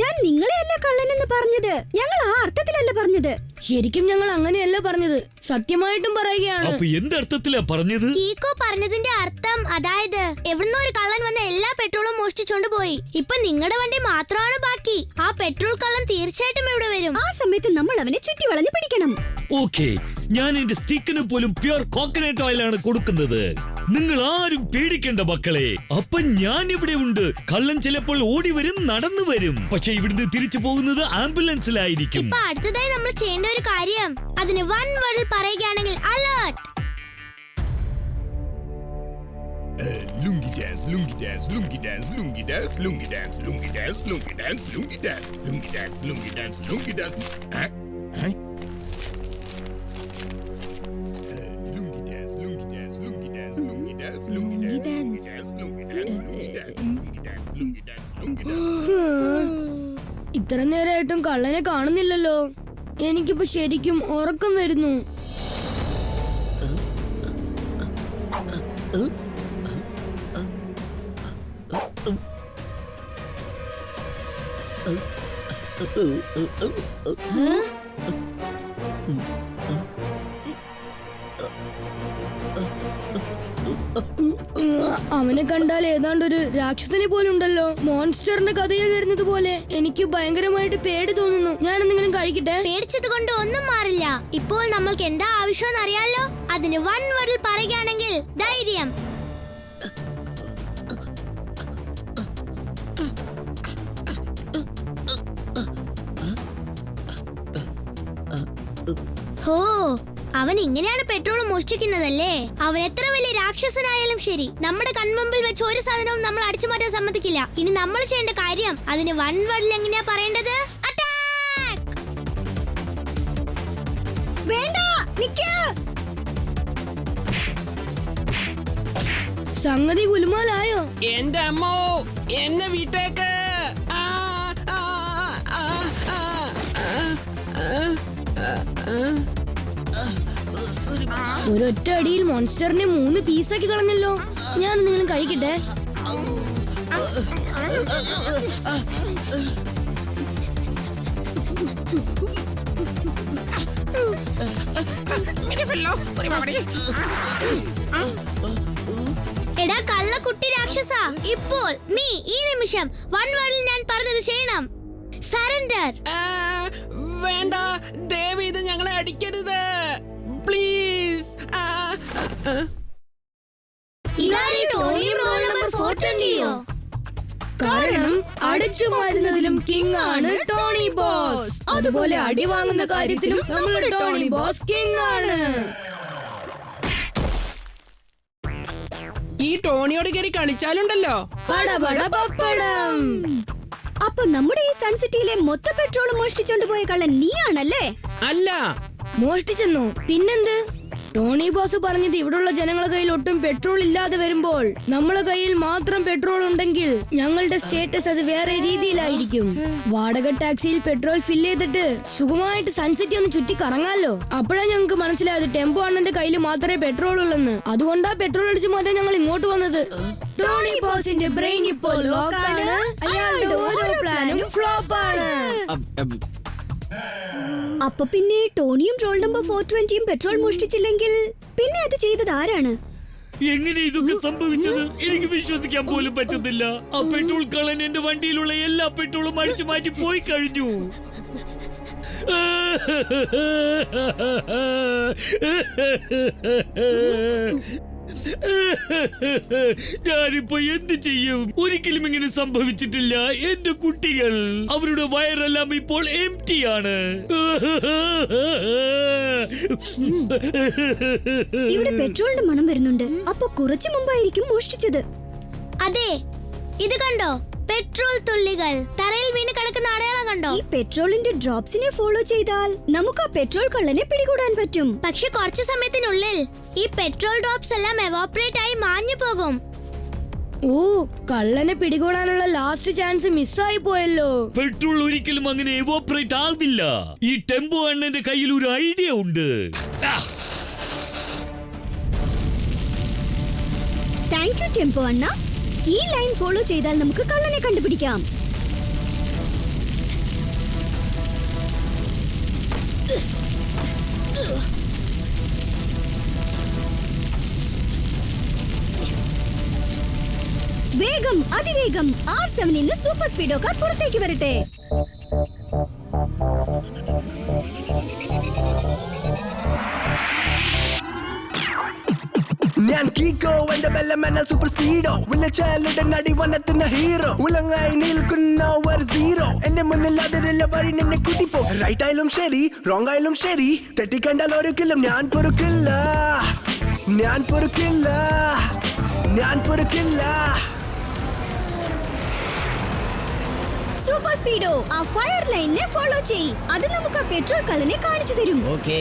ഞാൻ നിങ്ങളെയല്ല കള്ളനെന്ന് പറഞ്ഞത്. ഞങ്ങൾ ആ അർത്ഥത്തിലല്ല പറഞ്ഞത്. ശരിക്കും ഞങ്ങൾ അങ്ങനെയല്ല പറഞ്ഞത്, സത്യമായിട്ടും പറയുകയാണ്. അപ്പൊ എന്തർത്ഥത്തിലാ പറഞ്ഞത്? കീക്കോ പറഞ്ഞതിന്റെ അർത്ഥം അതായത് എവിടുന്നോ ഒരു കള്ളൻ വന്ന എല്ലാ പെട്രോളും മോഷ്ടിച്ചോണ്ട് പോയി. ഇപ്പൊ നിങ്ങളുടെ വണ്ടി മാത്രമാണ് ബാക്കി. ആ പെട്രോൾ കള്ളൻ തീർച്ചയായിട്ടും ഇവിടെ വരും. ആ സമയത്ത് നമ്മൾ അവനെ ചുറ്റി വളഞ്ഞു പിടിക്കണം. ഓക്കെ, ഞാൻ എന്റെ സ്റ്റിക്കിന് പോലും പ്യുർ കോക്കനട്ട് ഓയിലാണ് കൊടുക്കുന്നത്. നിങ്ങൾ ആരും പേടിക്കേണ്ട മക്കളെ. അപ്പൊ ഞാൻ ഇവിടെ ഉണ്ട്. കള്ളൻ ചിലപ്പോൾ ഓടി വരും, നടന്നു വരും. പക്ഷെ ഇവിടുന്ന് തിരിച്ചു പോകുന്നത് ആംബുലൻസിലായിരിക്കും. ഇപ്പൊ അടുത്തതായി നമ്മൾ ചെയ്യേണ്ട ഒരു കാര്യം, അതിന് വൺ വേർഡിൽ പറയുകയാണെങ്കിൽ alert. Lungi dance, lungi dance, lungi dance, lungi dance, lungi dance, lungi dance, lungi dance, lungi dance, lungi dance, lungi dance, lungi dance. Lungi dance, lungi dance, lungi dance, lungi dance, lungi dance, lungi dance, lungi dance, lungi dance, lungi dance, lungi dance. ഇത്ര നേരമായിട്ടും കള്ളനെ കാണുന്നില്ലല്ലോ. എനിക്കിപ്പോ ശരിക്കും ഉറക്കം വരുന്നു. അവനെ കണ്ടാൽ ഏതാണ്ടൊരു രാക്ഷസനെ പോലുണ്ടല്ലോ. മോൺസ്റ്ററിന്റെ കഥയിൽ വരുന്നത് പോലെ. എനിക്ക് ഭയങ്കരമായിട്ട് പേടി തോന്നുന്നു. ഞാൻ എന്തെങ്കിലും കഴിക്കട്ടെ? പേടിച്ചത് കൊണ്ട് ഒന്നും മാറില്ല. ഇപ്പോൾ നമ്മൾക്ക് എന്താ ആവശ്യം അറിയാലോ. അതിന് വൺ വേർഡിൽ പറയുകയാണെങ്കിൽ ധൈര്യം. ഹോ, അവൻ ഇങ്ങനെയാണ് പെട്രോൾ മോഷ്ടിക്കുന്നതല്ലേ. അവൻ എത്ര വലിയ രാക്ഷസനായാലും ശരി, നമ്മുടെ കൺമുമ്പിൽ വെച്ച് ഒരു സാധനവും നമ്മൾ അടിച്ചു മാറ്റാൻ സമ്മതിക്കില്ല. ഇനി നമ്മൾ ചെയ്യേണ്ട കാര്യം, അതിന് വൺ വേർഡിൽ എങ്ങനെയാ പറയേണ്ടത്? അറ്റാക്ക്! വേണ്ട, നിക്ക്. സംഗതി ഗുലുമാലായോ? എന്റെ അമ്മോ, എന്നെ വീട്ടേക്ക്. ഒരൊറ്റ അടിയിൽ മോൺസ്റ്ററിനെ 3 പീസാക്കി കളഞ്ഞല്ലോ. ഞാൻ എന്തെങ്കിലും കഴിക്കട്ടെ? എടാ കള്ളക്കുട്ടി രാക്ഷസ, ഇപ്പോൾ നീ ഈ നിമിഷം വൺ വേർഡിൽ ഞാൻ പറഞ്ഞത് ചെയ്യണം. സറണ്ടർ. വേണ്ട, ദയവ് ഇത് ഞങ്ങളെ അടിക്കരുത് പ്ലീസ്. കാരണം അടിച്ചു മാറ്റുന്നതിലും കിങ് ആണ് ടോണി ബോസ്. അതുപോലെ അടി വാങ്ങുന്ന കാര്യത്തിലും നമ്മുടെ ടോണി ബോസ് കിങ് ആണ്. ഈ ടോണിയോട് കയറി കളിച്ചാലുണ്ടല്ലോ പടപട പപ്പടം. അപ്പൊ നമ്മുടെ ഈ സൺസിറ്റിയിലെ മൊത്ത പെട്രോൾ മോഷ്ടിച്ചോണ്ട് പോയ കള്ളൻ നീയാണല്ലേ? അല്ല. മോഷ്ടിച്ചെന്നോ? പിന്നെന്ത്? ടോണി ബോസ് പറഞ്ഞത് ഇവിടുള്ള ജനങ്ങളുടെ കയ്യിൽ ഒട്ടും പെട്രോൾ ഇല്ലാതെ വരുമ്പോൾ നമ്മളെ കയ്യിൽ മാത്രം പെട്രോൾ ഉണ്ടെങ്കിൽ ഞങ്ങളുടെ സ്റ്റേറ്റസ് അത് വേറെ രീതിയിലായിരിക്കും. വാടക ടാക്സിയിൽ പെട്രോൾ ഫില്ല് ചെയ്തിട്ട് സുഖമായിട്ട് സൺസിറ്റി ഒന്ന് ചുറ്റി കറങ്ങാലോ. അപ്പോഴാണ് ഞങ്ങൾക്ക് മനസ്സിലായത് ടെമ്പോ അണ്ണന്റെ കയ്യിൽ മാത്രമേ പെട്രോൾ ഉള്ളെന്ന്. അതുകൊണ്ടാ പെട്രോൾ അടിച്ചു മാറ്റാൻ ഞങ്ങൾ ഇങ്ങോട്ട് വന്നത്. ടോണി ബോസിന്റെ ബ്രെയിൻ ഇപ്പോൾ ലോക്കാണ്. അയാളുടെ ഓരോ പ്ലാനും ഫ്ലോപ്പ് ആണ്. അപ്പൊ പിന്നെ ടോണിയും റോൾ നമ്പർ 420യും പെട്രോൾ മോഷ്ടിച്ചില്ലെങ്കിൽ പിന്നെ അത് ചെയ്തത് ആരാണ്? എങ്ങനെ ഇതൊക്കെ സംഭവിച്ചത്? എനിക്ക് വിശ്വസിക്കാൻ പോലും പറ്റുന്നില്ല. ആ പെട്രോൾ കള്ളൻ എന്റെ വണ്ടിയിലുള്ള എല്ലാ പെട്രോളും അടിച്ചു മാറ്റി പോയി കഴിഞ്ഞു. ഞാനിപ്പോ എന്ത് ചെയ്യും? ഒരിക്കലും ഇങ്ങനെ സംഭവിച്ചിട്ടില്ല. എന്റെ കുട്ടികൾ, അവരുടെ വയറെല്ലാം ഇപ്പോൾ എംപ്റ്റി ആണ്. ഇവിടെ പെട്രോളിന്റെ മണം വരുന്നുണ്ട്. അപ്പൊ കുറച്ചു മുമ്പായിരിക്കും മോഷ്ടിച്ചത്. അതെ, ഇത് കണ്ടോ? പെട്രോൾ തുള്ളികൾ തറയിൽ വീണ് കിടക്കുന്ന അടയാളം കണ്ടോ? ഈ പെട്രോളിന്റെ ഡ്രോപ്സിനെ ഫോളോ ചെയ്താൽ നമുക്ക് ആ പെട്രോൾ കള്ളനെ പിടികൂടാൻ പറ്റും. പക്ഷെ കുറച്ചു സമയത്തിനുള്ളിൽ ഈ പെട്രോൾ ഡ്രോപ്സ് എല്ലാം എവാപറേറ്റ് ആയി മാഞ്ഞു പോകും. ഓ, കള്ളനെ പിടികൂടാനുള്ള ലാസ്റ്റ് ചാൻസ് മിസ്സായി പോയല്ലോ. പെട്രോൾ ഒരിക്കലും അങ്ങനെ എവോപ്പറേറ്റ് ആവില്ല. ഈ ടെമ്പോ അണ്ണന്റെ കയ്യിൽ ഒരു ഐഡിയ ഉണ്ട്. താങ്ക് യു ടെമ്പോ അണ്ണ. ഈ ലൈൻ ഫോളോ ചെയ്താൽ നമുക്ക് കള്ളനെ കണ്ടുപിടിക്കാം. വേഗം അതിവേഗം R7 ഇന്ന് സൂപ്പർ സ്പീഡോ കാർ പുറത്തേക്ക് വരട്ടെ. ഞാൻ കീക്കോ എന്റെ ബെല്ലമെന്ന സൂപ്പർ സ്പീഡോ വിളിച്ചാലുടെ നടി വനത്തുന്ന ഹീറോ ഉളങ്ങായി നിൽക്കുന്ന ഒരു സീറോ എന്റെ മുന്നിൽ അതിലുള്ള വഴി നിന്നെ കൂട്ടിപ്പോ റൈറ്റ് ആയാലും ശരി റോങ് ആയാലും ശരി തെറ്റിക്കണ്ടാൽ ഒരിക്കലും ഞാൻ പൊറുക്കില്ല ഞാൻ പൊറുക്കില്ല ഞാൻ പൊറുക്കില്ല. സൂപ്പർ സ്പീഡോ ആ ഫയർ ലൈനിനെ ഫോളോ ചെയ്. അത് നമുക്ക് ആ പെട്രോൾ കള്ളനെ കാണിച്ചു തരും. ഓക്കേ.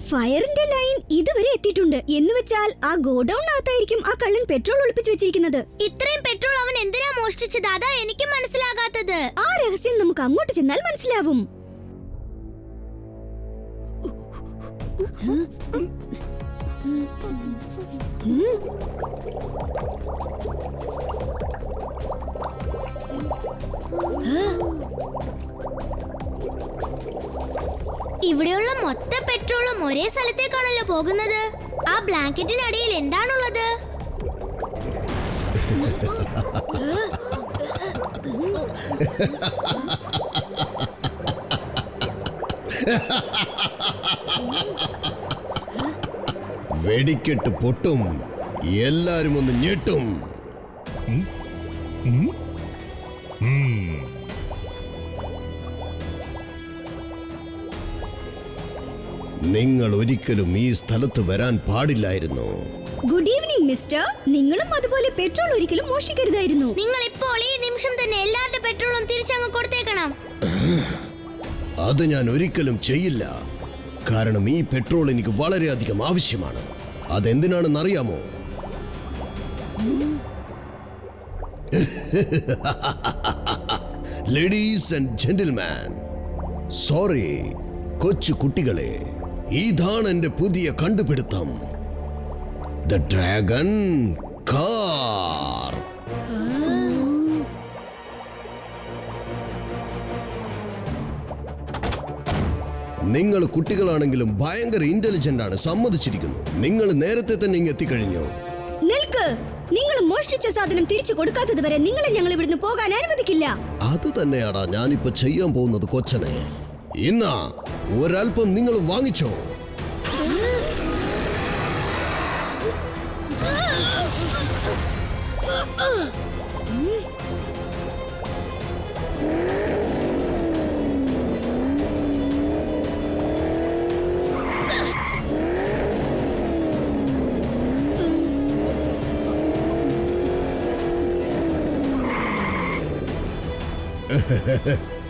ഫയറിന്റെ ലൈൻ ഇതുവരെ എത്തിയിട്ടുണ്ട്. എന്ന് വെച്ചാൽ ആ ഗോഡൌണിനകത്തായിരിക്കും ആ കള്ളൻ പെട്രോൾ ഒളിപ്പിച്ചു വെച്ചിരിക്കുന്നത്. ഇത്രയും പെട്രോൾ അവൻ എന്തിനാ മോഷ്ടിച്ചത്? അതാ എനിക്ക് മനസ്സിലാകാത്തത്. ആ രഹസ്യം നമുക്ക് അങ്ങോട്ട് ചെന്നാൽ മനസ്സിലാവും. ഇവിടെയുള്ള മൊത്തം പെട്രോളും ഒരേ സ്ഥലത്തേക്കാണല്ലോ പോകുന്നത്. ആ ബ്ലാങ്കറ്റിനടിയിൽ എന്താണുള്ളത്? വെടിക്കെട്ട് പൊട്ടും, എല്ലാരും ഒന്ന് ഞെട്ടും. നിങ്ങൾ ഒരിക്കലും ഈ സ്ഥലത്ത് വരാൻ പാടില്ലായിരുന്നു. Good evening mister. നിങ്ങളും അതുപോലെ പെട്രോൾ ഒരിക്കലും മോഷ്ടിക്കരുതായിരുന്നു. നിങ്ങൾ ഇപ്പോൾ ഈ നിമിഷം തന്നെ എല്ലാവരുടെ പെട്രോളും തിരിച്ചങ്ങ് കൊടുത്തേക്കണം. അത് ഞാൻ ഒരിക്കലും ചെയ്യില്ല. കാരണം ഈ പെട്രോൾ എനിക്ക് വളരെയധികം ആവശ്യമാണ്. അതെന്തിനാണെന്ന് അറിയാമോ? ലേഡീസ് ആൻഡ് ജെന്റിൽമാൻ, സോറി കൊച്ചു കുട്ടികളെ, ഇതാണ് എന്റെ പുതിയ കണ്ടുപിടുത്തം, ദ ഡ്രാഗൺ കാർ. നിങ്ങൾ കുട്ടികളാണെങ്കിലും ഭയങ്കര ഇന്റലിജന്റ് ആണ്, സമ്മതിച്ചിരിക്കുന്നു. നിങ്ങൾ നേരത്തെ തന്നെ ഇങ്ങ് എത്തിക്കഴിഞ്ഞു. നിൽക്ക്. നിങ്ങൾ മോഷ്ടിച്ച സാധനം തിരിച്ചു കൊടുക്കാത്തത് വരെ നിങ്ങളെ ഞങ്ങൾ ഇവിടുന്ന് പോകാൻ അനുവദിക്കില്ല. അത് തന്നെയാടാ ഞാനിപ്പോ ചെയ്യാൻ പോകുന്നത് കൊച്ചനെ. ഇന്നാ ഒരൽപ്പം നിങ്ങൾ വാങ്ങിച്ചോ.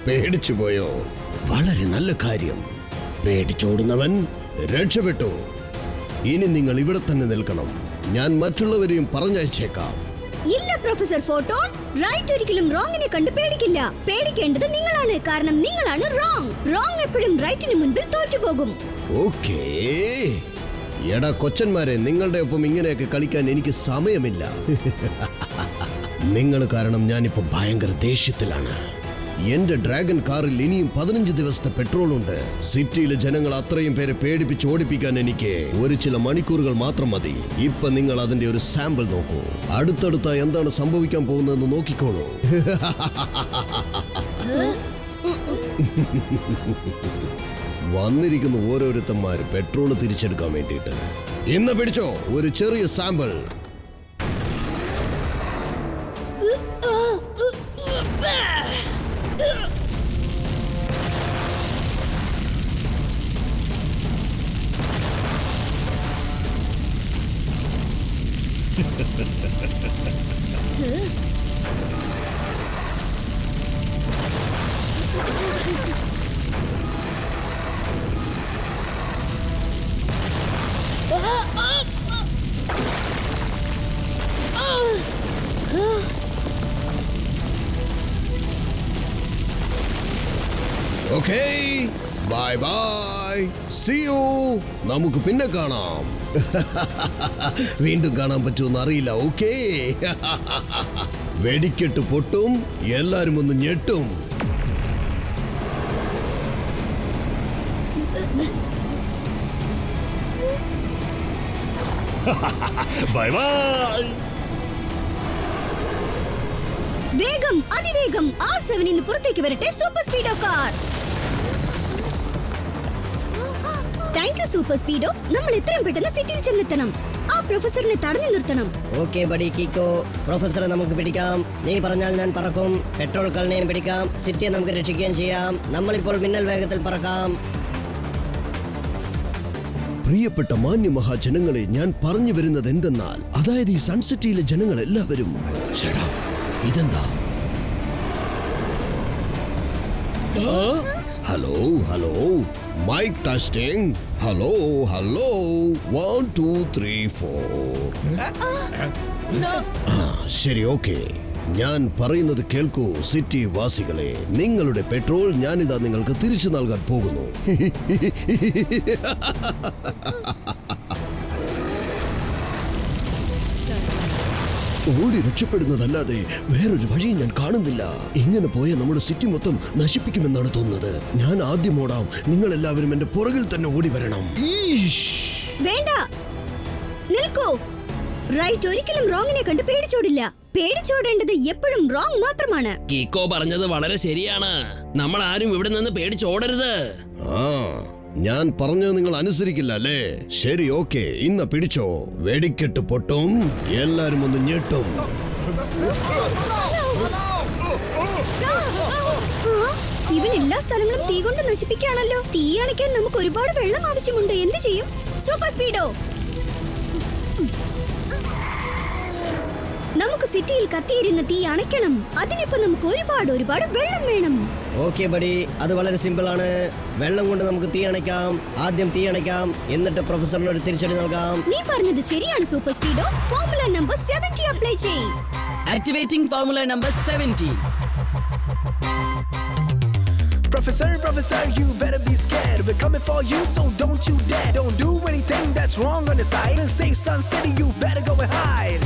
പേടിച്ചു പോയോ? വളരെ നല്ല കാര്യം. പേടിച്ചോടുന്നവൻ രക്ഷപ്പെട്ടു. ഇനി നിങ്ങൾ ഇവിടെ തന്നെ നിൽക്കണം. ഞാൻ മറ്റുള്ളവരെയും പറഞ്ഞയച്ചേക്കാം. ഇല്ല പ്രൊഫസർ ഫോട്ടോൺ, റൈറ്റ് ഒരിക്കലും റോങ്ങിനെ കണ്ട് പേടിക്കില്ല. പേടിക്കേണ്ടത് നിങ്ങളാണ്, കാരണം നിങ്ങളാണ് റോങ്. റോങ് എപ്പോഴും റൈറ്റിന് മുൻപിൽ തോറ്റുപോകും. ഓക്കേ. എടാ കൊച്ചന്മാരെ, നിങ്ങളുടെ ഒപ്പം ഇങ്ങനെയൊക്കെ കളിക്കാൻ എനിക്ക് സമയമില്ല. നിങ്ങൾ കാരണം ഞാനിപ്പോ ഭയങ്കര ദേഷ്യത്തിലാണ്. എന്റെ ഡ്രാഗൺ കാറിൽ ഇനിയും 15 ദിവസത്തെ പെട്രോൾ ഉണ്ട്. സിറ്റിയിലെ ജനങ്ങൾ അത്രയും പേരെ പേടിപ്പിച്ച് ഓടിപ്പിക്കാൻ എനിക്ക് ഒരു ചില മണിക്കൂറുകൾ മാത്രം മതി. ഇപ്പൊ നിങ്ങൾ അതിന്റെ ഒരു സാമ്പിൾ നോക്കൂ. അടുത്തടുത്ത എന്താണ് സംഭവിക്കാൻ പോകുന്നതെന്ന് നോക്കിക്കോളൂ. വന്നിരിക്കുന്ന ഓരോരുത്തന്മാര് പെട്രോൾ തിരിച്ചെടുക്കാൻ വേണ്ടിയിട്ട്. ഇന്ന് പിടിച്ചോ ഒരു ചെറിയ sample. Okay, bye bye, see you. നമുക്ക് പിന്നെ കാണാം. വീണ്ടും കാണാൻ പറ്റുമെന്ന് അറിയില്ല. ഓക്കേ. വെടിക്കെട്ട് പൊട്ടും, എല്ലാരും ഒന്ന് ഞെട്ടും. Bye bye. വേഗം, അതിവേഗം R7 ഇന്ന് പുറത്തേക്ക് വരട്ടെ. Super speedo car. Thank you super speedo. നമ്മൾ എത്രയും പെട്ടെന്ന് സിറ്റിയിൽ ചെന്നെത്തണം. ആ പ്രൊഫസറിനെ തടഞ്ഞു നിർത്തണം. ഓക്കെ ബഡി കീക്കോ, പ്രൊഫസറെ നമുക്ക് പിടിക്കാം. നീ പറഞ്ഞാൽ ഞാൻ പറക്കും. പെട്രോൾ കളനെയും പിടിക്കാം. സിറ്റിയെ നമുക്ക് രക്ഷിക്കുകയും ചെയ്യാം. നമ്മളിപ്പോൾ മിന്നൽ വേഗത്തിൽ പറക്കാം. പ്രിയപ്പെട്ട മാന്യ മഹാജനങ്ങളെ, ഞാൻ പറഞ്ഞു വരുന്നത് എന്തെന്നാൽ, അതായത് ഈ സൺസിറ്റിയിലെ ജനങ്ങൾ എല്ലാവരും ഇതെന്താ? Hello hello, mike testing. Hello hello, 1 2 3 4. ശരി, ഓക്കെ. ഞാൻ പറയുന്നത് കേൾക്കൂ സിറ്റി വാസികളെ. നിങ്ങളുടെ പെട്രോൾ ഞാനിതാ നിങ്ങൾക്ക് തിരിച്ചു നൽകാൻ പോകുന്നു. ഓടി രക്ഷപ്പെടുന്നതല്ലാതെ വേറൊരു വഴിയും ഞാൻ കാണുന്നില്ല. ഇങ്ങനെ പോയ നമ്മുടെ സിറ്റി മൊത്തം നശിപ്പിക്കുമെന്നാണ് തോന്നുന്നത്. ഞാൻ ആദ്യം ഓടാം. നിങ്ങൾ എല്ലാവരും എന്റെ പുറകിൽ തന്നെ ഓടി വരണം. വേണ്ട, നിൽക്കൂ. റൈറ്റ് ഒരിക്കലും റോങ്ങിനെ കണ്ട് പേടിച്ചോടില്ല. പേടിച്ചോടേണ്ടത് എപ്പോഴും റോങ് മാത്രമാണ്. കീക്കോ പറഞ്ഞത് വളരെ ശരിയാണ്. നമ്മൾ ആരും ഇവിടെ നിന്ന് പേടിച്ചോടരുത്. ഞാൻ പറഞ്ഞത് നിങ്ങൾ അനുസരിക്കില്ല അല്ലേ? ശരി, ഓക്കെ. ഇന്ന് പിടിച്ചോ. വെടിക്കെട്ട് പൊട്ടും, എല്ലാരും ഒന്ന് ഞെട്ടും. ഇവൻ എല്ലാ സ്ഥലങ്ങളും തീ കൊണ്ട് നശിപ്പിക്കുകയാണല്ലോ. തീ അണയ്ക്കാൻ നമുക്ക് ഒരുപാട് വെള്ളം ആവശ്യമുണ്ട്. എന്ത് ചെയ്യും? സൂപ്പർ സ്പീഡോ, നമുക്ക് സിറ്റിയിൽ കത്തിയിരുന്ന തീ അണയ്ക്കണം. അതിനിപ്പോ നമുക്ക് ഒരുപാട് വെള്ളം വേണം. ഓക്കെ ബഡി, അത് വളരെ സിമ്പിൾ ആണ്. വെള്ളം കൊണ്ട് നമുക്ക് തീ അണയ്ക്കാം. ആദ്യം തീ അണയ്ക്കാം, എന്നിട്ട് പ്രൊഫസറിന് ഒരു തിരിച്ചടി നൽകാം. നീ പറഞ്ഞത് ശരിയാണ് സൂപ്പർ സ്പീഡോ. ഫോർമുല നമ്പർ 70 അപ്ലൈ ചെയ്യ്. Activating formula number 70. Professor, you better be scared. We're coming for you, so don't you dare. Don't do anything that's wrong on the side. We'll save Sun City, you better go and hide.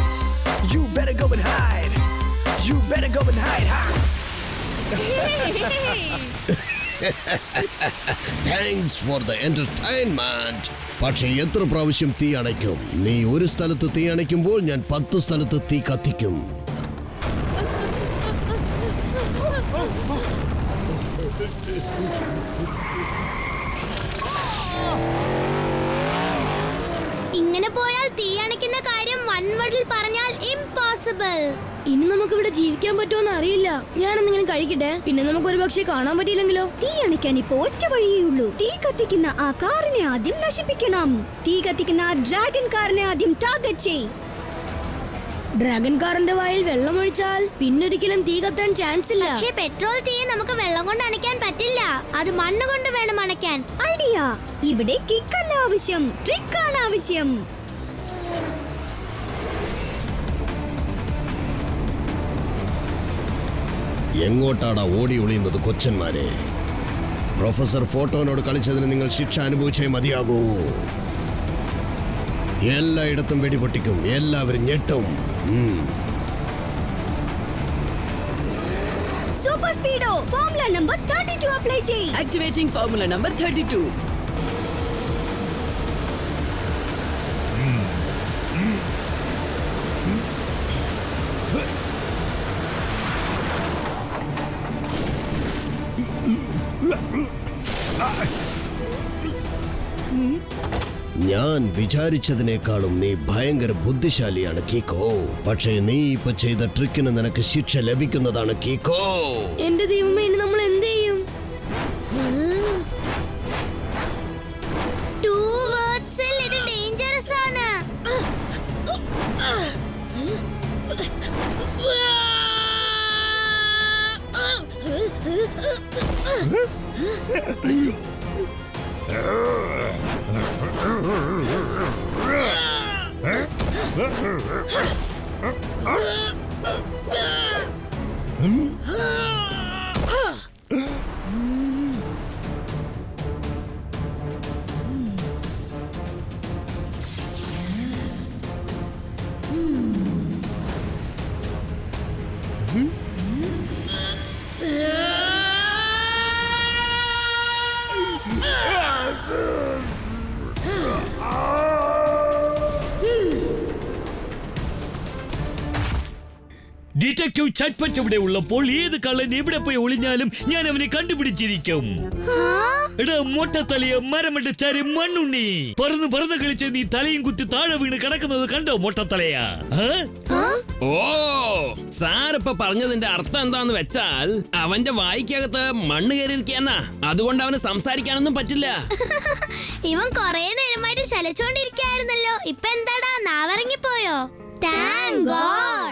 You better go and hide. You better go and hide. Thanks for the entertainment. പക്ഷേ എത്ര പ്രാവശ്യം തീ അണയ്ക്കും? നീ ഒരു സ്ഥലത്ത് തീ അണയ്ക്കുമ്പോൾ ഞാൻ 10 സ്ഥലത്ത് തീ കത്തിക്കും. ഇങ്ങനെ പോയാൽ തീ അണയ്ക്കുന്ന കാര്യം വൺവേർഡിൽ പറഞ്ഞാൽ ഇംപോസിബിൾ. ഇനി നമുക്ക് ഇവിടെ ജീവിക്കാൻ പറ്റുമോന്ന് അറിയില്ല. ഞാൻ എന്തെങ്കിലും കഴിക്കട്ടെ, പിന്നെ നമുക്ക് ഒരു പക്ഷേ കാണാൻ പറ്റിയില്ലെങ്കിലോ? തീ അണയ്ക്കാൻ ഇപ്പൊ ഒറ്റ വഴിയേ ഉള്ളൂ. തീ കത്തിക്കുന്ന ആ കാറിനെ ആദ്യം നശിപ്പിക്കണം. തീ കത്തിക്കുന്ന ആ ഡ്രാഗൺ കാറിനെ ആദ്യം ടാർഗറ്റ് ചെയ്. ഡ്രാഗൺ കാറിന്റെ വായിൽ വെള്ളം ഒഴിച്ചാൽ പിന്നൊരിക്കലും തീ കത്താൻ ചാൻസ് ഇല്ല. പക്ഷേ പെട്രോൾ തീയെ നമുക്ക് വെള്ളം കൊണ്ട് അണയ്ക്കാൻ പറ്റില്ല. അത് മണ്ണ് കൊണ്ട് വേണം അണയ്ക്കാൻ. ഐഡിയ. ഇവിടെ കിക്കല്ല ആവശ്യം, ട്രിക്കാണ് ആവശ്യം. എങ്ങോട്ടാടാ ഓടി ഒളിയുന്നത് കൊച്ചന്മാരെ? പ്രൊഫസർ ഫോട്ടോനോട് കളിച്ചതിന് നിങ്ങൾ ശിക്ഷ അനുഭവിച്ചേ മതിയാകൂ. എല്ലായിടത്തും വെടിപൊട്ടിക്കും, എല്ലാവരും ഞെട്ടും. സൂപ്പർ സ്പീഡോ, ഫോർമുല നമ്പർ 32 അപ്ലൈ ചെയ്യ്. Activating formula number 32. ഞാൻ വിചാരിച്ചതിനേക്കാളും നീ ഭയങ്കര ബുദ്ധിശാലിയാണ് കീക്കോ. പക്ഷേ നീ ഇപ്പൊ ചെയ്ത ട്രിക്കിന് നിനക്ക് ശിക്ഷ ലഭിക്കുന്നതാണ് കീക്കോ. എന്റെ ദൈവമേ, ഇനി നമ്മൾ എന്ത് ചെയ്യും? 2 വേർഡ്സിൽ ഇത് ഡേഞ്ചറസ് ആണ്. ഡിറ്റക്റ്റീവ് ചട്പറ്റ് ഇവിടെ ഉള്ളപ്പോൾ ഏത് കള്ളൻ എവിടെ പോയി ഒളിഞ്ഞാലും ഞാൻ അവനെ കണ്ടുപിടിച്ചിരിക്കും. എടാ മൊട്ടത്തലയ മരമണ്ടച്ചാരി മണ്ണുണ്ണി, പറന്ന് പറന്ന് കളിച്ച് നീ തലയും കുത്തി താഴെ വീണ് കിടക്കുന്നത് കണ്ടോ മൊട്ടത്തലയ? ഓ, സാറിപ്പ പറഞ്ഞതിന്റെ അർത്ഥം എന്താന്ന് വെച്ചാൽ അവന്റെ വായിക്കകത്ത് മണ്ണ് കയറിയിരിക്കാന്നാ. അതുകൊണ്ട് അവന് സംസാരിക്കാനൊന്നും പറ്റില്ല. ഇവൻ കൊറേ നേരമായിട്ട് ചലച്ചോണ്ടിരിക്കായിരുന്നല്ലോ. ഇപ്പൊ എന്താടാ നാവിറങ്ങിപ്പോയോ? Thank God.